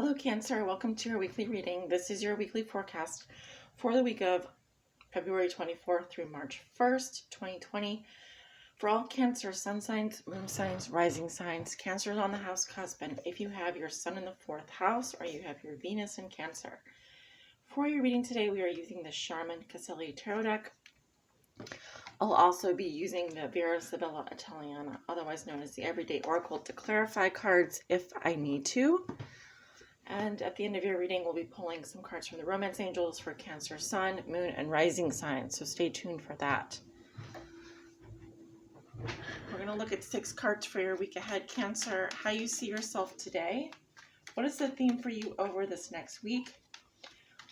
Hello Cancer, welcome to your weekly reading. This is your weekly forecast for the week of February 24th through March 1st, 2020. For all Cancer sun signs, moon signs, rising signs, Cancer is on the house cusp, and if you have your sun in the 4th house or you have your Venus in Cancer. For your reading today, we are using the Sharman-Caselli tarot deck. I'll also be using the Vera, Sibilla, Italiana, otherwise known as the Everyday Oracle, to clarify cards if I need to. And at the end of your reading, we'll be pulling some cards from the Romance Angels for Cancer, Sun, Moon, and Rising signs. So stay tuned for that. We're going to look at 6 cards for your week ahead, Cancer. How you see yourself today. What is the theme for you over this next week?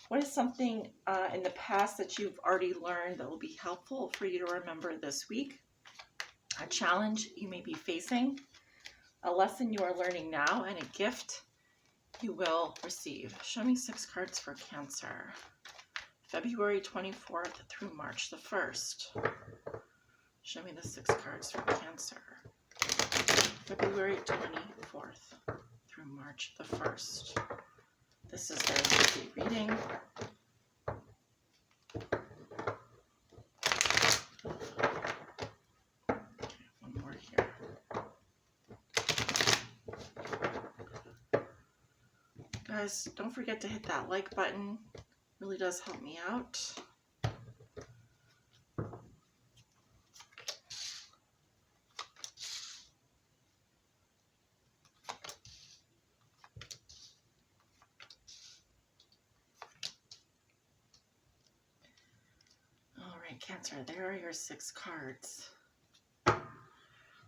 What is something in the past that you've already learned that will be helpful for you to remember this week? A challenge you may be facing, a lesson you are learning now, and a gift you will receive. Show me 6 cards for Cancer. February 24th through March the 1st. Show me the 6 cards for Cancer. February 24th through March the 1st. This is their weekly reading. One more here. Guys, don't forget to hit that like button. It really does help me out. Alright, Cancer, there are your 6 cards.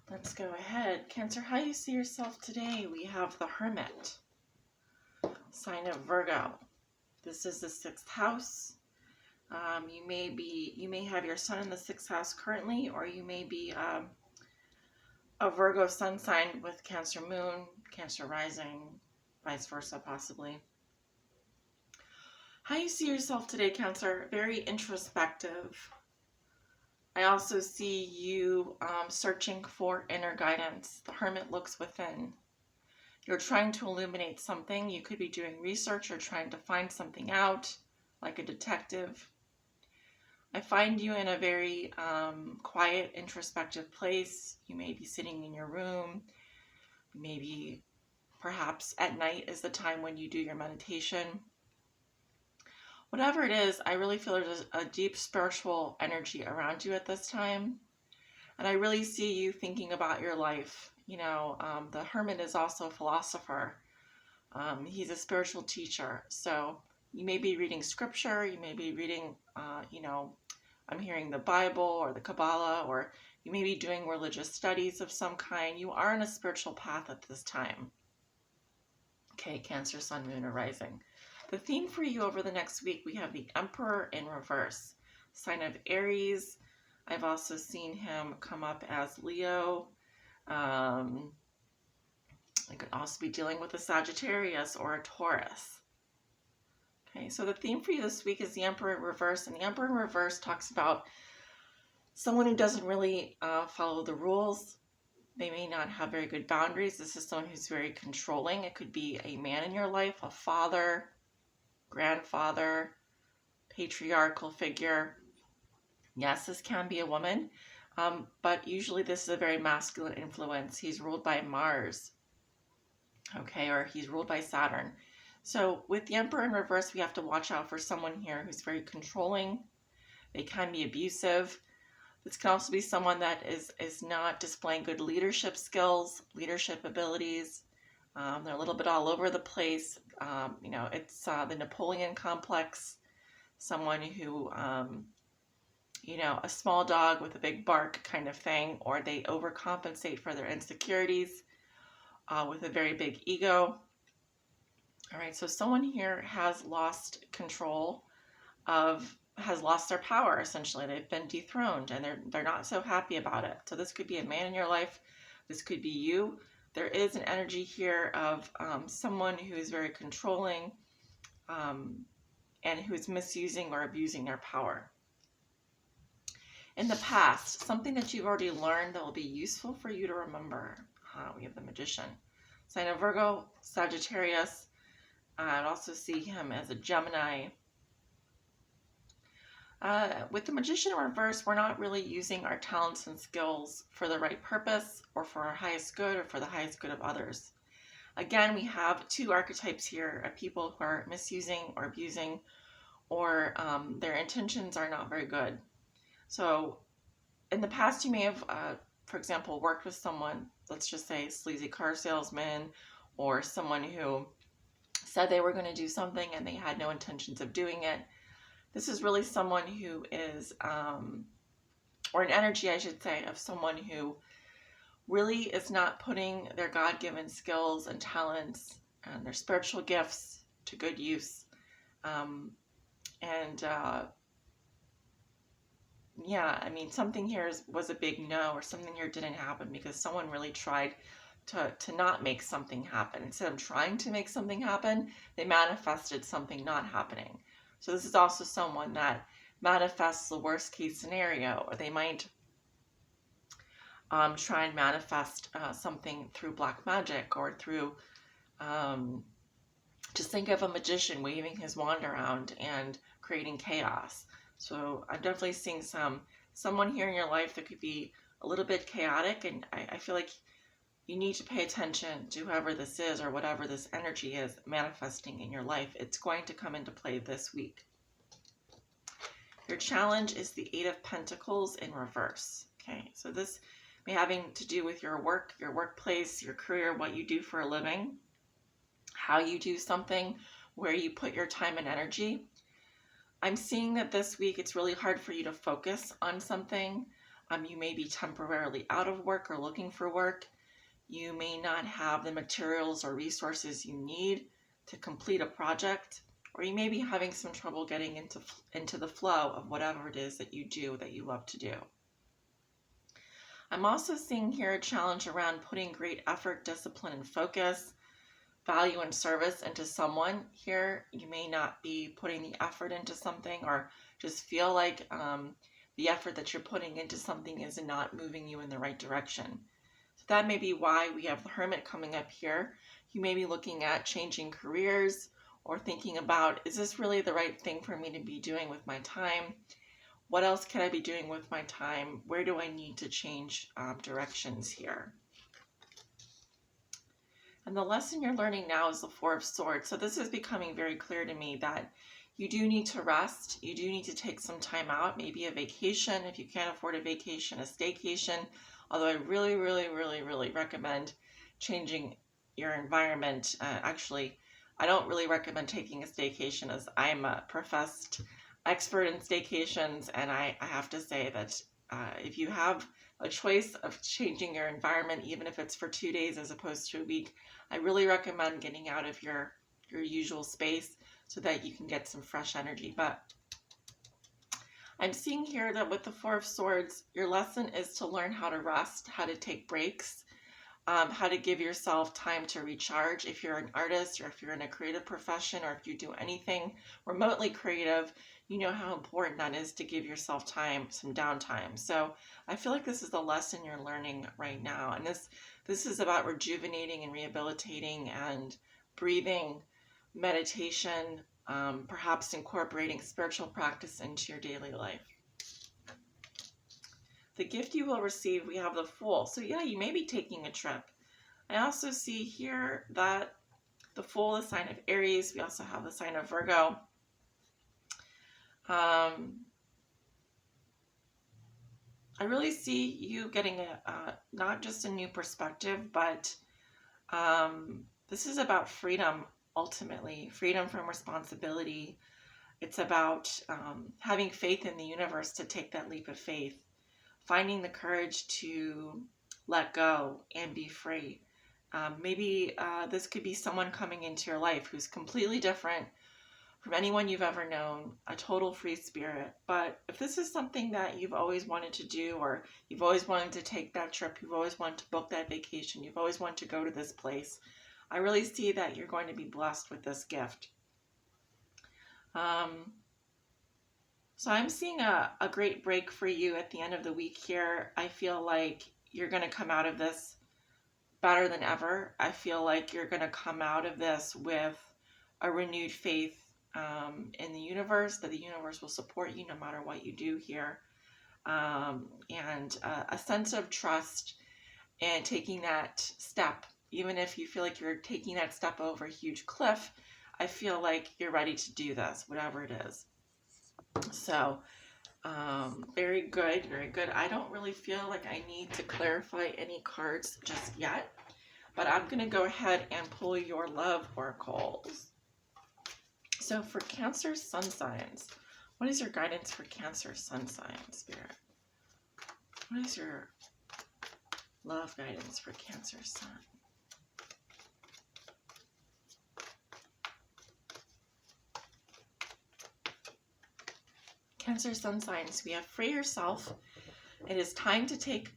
Let's go ahead. Cancer, how you see yourself today? We have the Hermit, sign of Virgo. This is the 6th house. You may have your sun in the 6th house currently, or you may be a Virgo sun sign with Cancer moon, Cancer rising, vice versa possibly. How you see yourself today, Cancer? Very introspective. I also see you searching for inner guidance. The Hermit looks within. You're trying to illuminate something. You could be doing research or trying to find something out, like a detective. I find you in a very quiet, introspective place. You may be sitting in your room. Maybe perhaps at night is the time when you do your meditation. Whatever it is, I really feel there's a deep spiritual energy around you at this time. And I really see you thinking about your life. You know, the Hermit is also a philosopher. He's a spiritual teacher. So you may be reading scripture. You may be reading, I'm hearing the Bible or the Kabbalah, or you may be doing religious studies of some kind. You are on a spiritual path at this time. Okay, Cancer, Sun, Moon, or Rising. The theme for you over the next week, we have the Emperor in reverse, sign of Aries. I've also seen him come up as Leo. I could also be dealing with a Sagittarius or a Taurus. Okay, so the theme for you this week is the Emperor in reverse, and the Emperor in reverse talks about someone who doesn't really follow the rules. They may not have very good boundaries. This is someone who's very controlling. It could be a man in your life, a father, grandfather, patriarchal figure. Yes, this can be a woman, but usually this is a very masculine influence. He's ruled by Mars, okay, or he's ruled by Saturn. So with the Emperor in reverse, we have to watch out for someone here who's very controlling. They can be abusive. This can also be someone that is not displaying good leadership skills, leadership abilities. They're a little bit all over the place. It's the Napoleon complex. Someone who, a small dog with a big bark kind of thing, or they overcompensate for their insecurities with a very big ego. All right, so someone here has lost control has lost their power, essentially. They've been dethroned, and they're not so happy about it. So this could be a man in your life. This could be you. There is an energy here of someone who is very controlling and who is misusing or abusing their power. In the past, something that you've already learned that will be useful for you to remember. We have the Magician. Sign of Virgo, Sagittarius. I'd also see him as a Gemini. With the Magician in reverse, we're not really using our talents and skills for the right purpose or for our highest good or for the highest good of others. Again, we have two archetypes here of people who are misusing or abusing, or their intentions are not very good. So in the past, you may have, for example, worked with someone, let's just say a sleazy car salesman, or someone who said they were going to do something and they had no intentions of doing it. This is really someone who is, or an energy, I should say, of someone who really is not putting their God-given skills and talents and their spiritual gifts to good use. Yeah, I mean, something here was a big no, or something here didn't happen because someone really tried to not make something happen. Instead of trying to make something happen, they manifested something not happening. So this is also someone that manifests the worst case scenario, or they might try and manifest something through black magic, or through, just think of a magician waving his wand around and creating chaos. So I'm definitely seeing someone here in your life that could be a little bit chaotic, and I feel like you need to pay attention to whoever this is or whatever this energy is manifesting in your life. It's going to come into play this week. Your challenge is the Eight of Pentacles in reverse. Okay, so this may having to do with your work, your workplace, your career, what you do for a living, how you do something, where you put your time and energy. I'm seeing that this week it's really hard for you to focus on something. You may be temporarily out of work or looking for work. You may not have the materials or resources you need to complete a project, or you may be having some trouble getting into the flow of whatever it is that you do that you love to do. I'm also seeing here a challenge around putting great effort, discipline, and focus, value, and service into someone. Here, you may not be putting the effort into something, or just feel like the effort that you're putting into something is not moving you in the right direction. So that may be why we have the Hermit coming up here. You may be looking at changing careers, or thinking about, is this really the right thing for me to be doing with my time? What else can I be doing with my time? Where do I need to change directions here? And the lesson you're learning now is the Four of Swords. So this is becoming very clear to me that you do need to rest. You do need to take some time out, maybe a vacation. If you can't afford a vacation, a staycation. Although I really, really, really, really recommend changing your environment. Actually, I don't really recommend taking a staycation, as I'm a professed expert in staycations, and I have to say that if you have a choice of changing your environment, even if it's for 2 days as opposed to a week, I really recommend getting out of your usual space so that you can get some fresh energy. But I'm seeing here that with the Four of Swords, your lesson is to learn how to rest, how to take breaks, how to give yourself time to recharge. If you're an artist, or if you're in a creative profession, or if you do anything remotely creative, you know how important that is to give yourself time, some downtime. So I feel like this is the lesson you're learning right now. And this is about rejuvenating and rehabilitating and breathing, meditation, perhaps incorporating spiritual practice into your daily life. The gift you will receive, we have the Fool. So yeah, you may be taking a trip. I also see here that the Fool is a sign of Aries. We also have the sign of Virgo. I really see you getting not just a new perspective, but this is about freedom, ultimately. Freedom from responsibility. It's about having faith in the universe to take that leap of faith. Finding the courage to let go and be free. Maybe this could be someone coming into your life who's completely different from anyone you've ever known, a total free spirit. But if this is something that you've always wanted to do, or you've always wanted to take that trip, you've always wanted to book that vacation, you've always wanted to go to this place, I really see that you're going to be blessed with this gift. So I'm seeing a great break for you at the end of the week here. I feel like you're going to come out of this better than ever. I feel like you're going to come out of this with a renewed faith in the universe, that the universe will support you no matter what you do here. And a sense of trust and taking that step, even if you feel like you're taking that step over a huge cliff, I feel like you're ready to do this, whatever it is. So, very good, very good. I don't really feel like I need to clarify any cards just yet, but I'm going to go ahead and pull your love oracles. So for Cancer sun signs, what is your guidance for Cancer sun signs, Spirit? What is your love guidance for Cancer sun? Cancer sun signs, we have free yourself. It is time to take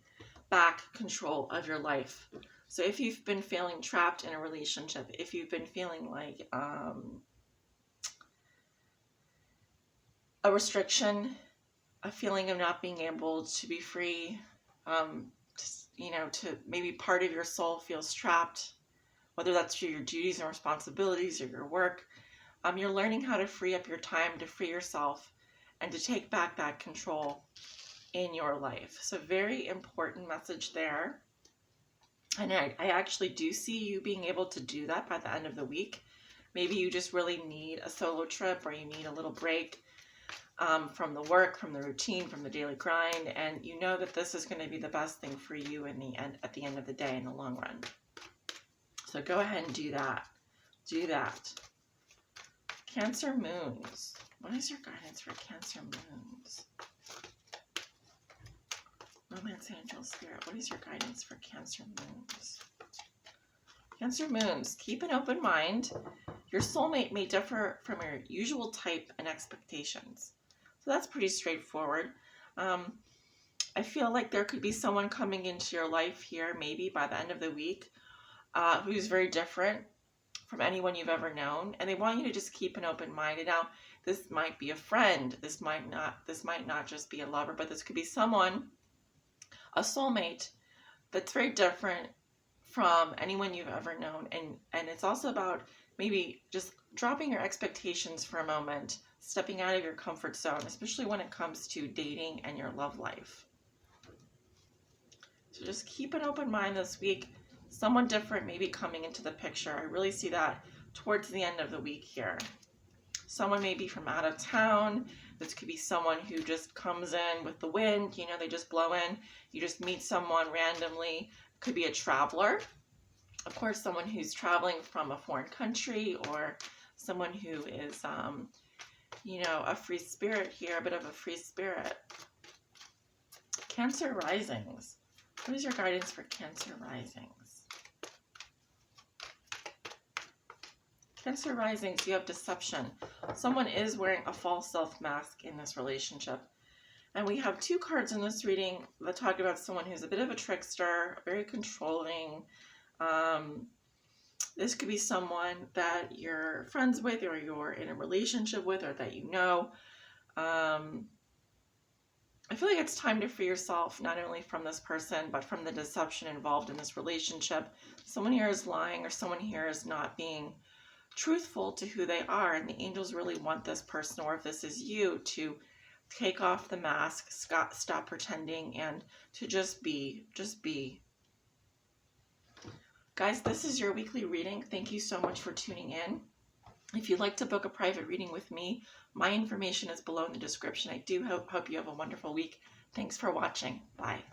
back control of your life. So if you've been feeling trapped in a relationship, if you've been feeling like a restriction, a feeling of not being able to be free, to maybe part of your soul feels trapped, whether that's through your duties and responsibilities or your work, you're learning how to free up your time to free yourself and to take back that control in your life. So very important message there. And I actually do see you being able to do that by the end of the week. Maybe you just really need a solo trip, or you need a little break from the work, from the routine, from the daily grind, and you know that this is going to be the best thing for you at the end of the day, in the long run. So go ahead and do that. Do that. Cancer moons. What is your guidance for Cancer moons? Romance angel spirit, what is your guidance for Cancer moons? Cancer moons, keep an open mind. Your soulmate may differ from your usual type and expectations. So that's pretty straightforward. I feel like there could be someone coming into your life here, maybe by the end of the week, who's very different from anyone you've ever known, and they want you to just keep an open mind. And now, this might be a friend. This might not just be a lover, but this could be someone, a soulmate, that's very different from anyone you've ever known. And it's also about maybe just dropping your expectations for a moment, stepping out of your comfort zone, especially when it comes to dating and your love life. So just keep an open mind this week. Someone different may be coming into the picture. I really see that towards the end of the week here. Someone may be from out of town. This could be someone who just comes in with the wind. They just blow in. You just meet someone randomly. Could be a traveler. Of course, someone who's traveling from a foreign country, or someone who is, a free spirit here, a bit of a free spirit. Cancer risings. What is your guidance for Cancer risings? Cancer risings, you have deception. Someone is wearing a false self mask in this relationship. And we have two cards in this reading that talk about someone who's a bit of a trickster, very controlling. This could be someone that you're friends with, or you're in a relationship with, or that you know. I feel like it's time to free yourself, not only from this person, but from the deception involved in this relationship. Someone here is lying, or someone here is not being truthful to who they are, and the angels really want this person, or if this is you, to take off the mask, stop pretending, and to just be. Guys, this is your weekly reading. Thank you so much for tuning in. If you'd like to book a private reading with me, my information is below in the description. I do hope you have a wonderful week. Thanks for watching. Bye.